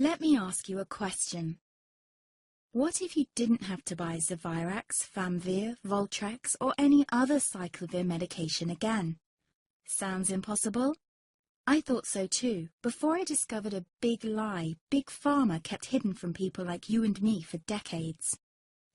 Let me ask you a question. What if you didn't have to buy Zevirax, Famvir, Voltrex, or any other cyclovir medication again? Sounds impossible? I thought so too, before I discovered a big lie Big Pharma kept hidden from people like you and me for decades.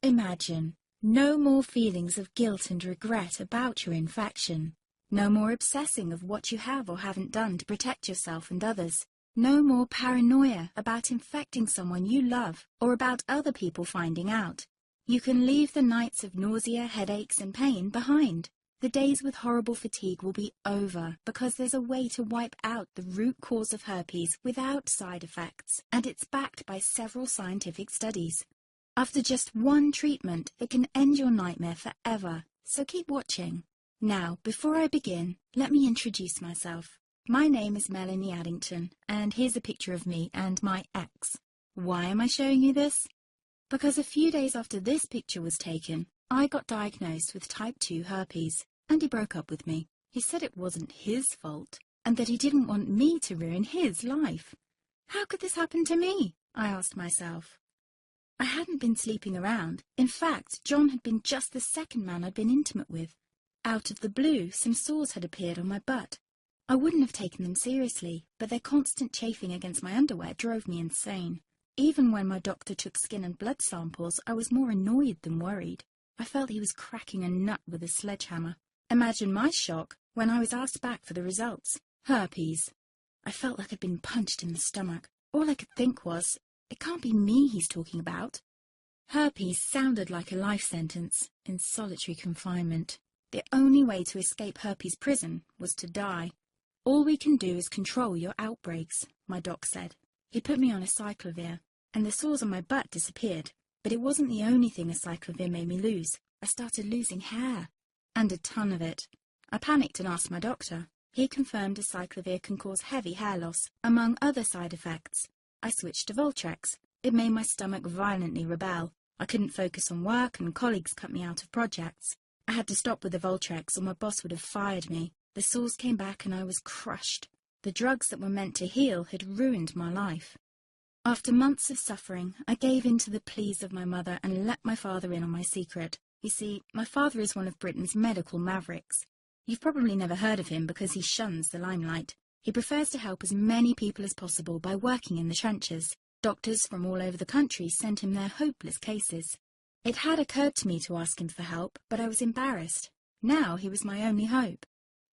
Imagine, no more feelings of guilt and regret about your infection. No more obsessing of what you have or haven't done to protect yourself and others. No more paranoia about infecting someone you love or about other people finding out. You can leave the nights of nausea, headaches and pain behind. The days with horrible fatigue will be over because there's a way to wipe out the root cause of herpes without side effects, and it's backed by several scientific studies. After just one treatment, it can end your nightmare forever, so keep watching. Now, before I begin, let me introduce myself. My name is Melanie Addington, and here's a picture of me and my ex. Why am I showing you this? Because a few days after this picture was taken, I got diagnosed with type 2 herpes, and he broke up with me. He said it wasn't his fault, and that he didn't want me to ruin his life. How could this happen to me? I asked myself. I hadn't been sleeping around. In fact, John had been just the second man I'd been intimate with. Out of the blue, some sores had appeared on my butt. I wouldn't have taken them seriously, but their constant chafing against my underwear drove me insane. Even when my doctor took skin and blood samples, I was more annoyed than worried. I felt he was cracking a nut with a sledgehammer. Imagine my shock when I was asked back for the results. Herpes. I felt like I'd been punched in the stomach. All I could think was, it can't be me he's talking about. Herpes sounded like a life sentence in solitary confinement. The only way to escape herpes prison was to die. All we can do is control your outbreaks, my doc said. He put me on a cyclovir, and the sores on my butt disappeared. But it wasn't the only thing a cyclovir made me lose. I started losing hair, and a ton of it. I panicked and asked my doctor. He confirmed a cyclovir can cause heavy hair loss, among other side effects. I switched to Voltrex. It made my stomach violently rebel. I couldn't focus on work, and colleagues cut me out of projects. I had to stop with the Voltrex, or my boss would have fired me. The sores came back and I was crushed. The drugs that were meant to heal had ruined my life. After months of suffering, I gave in to the pleas of my mother and let my father in on my secret. You see, my father is one of Britain's medical mavericks. You've probably never heard of him because he shuns the limelight. He prefers to help as many people as possible by working in the trenches. Doctors from all over the country sent him their hopeless cases. It had occurred to me to ask him for help, but I was embarrassed. Now he was my only hope.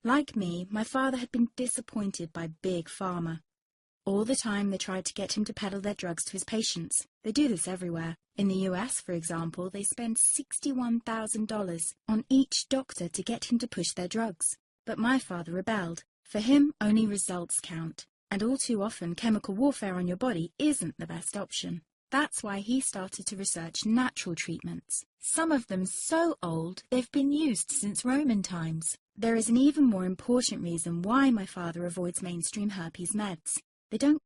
Like me, my father had been disappointed by Big Pharma. All the time they tried to get him to peddle their drugs to his patients. They do this everywhere. In the US, for example, they spend $61,000 on each doctor to get him to push their drugs. But my father rebelled. For him, only results count. And all too often, chemical warfare on your body isn't the best option. That's why he started to research natural treatments. Some of them so old, they've been used since Roman times. There is an even more important reason why my father avoids mainstream herpes meds. They don't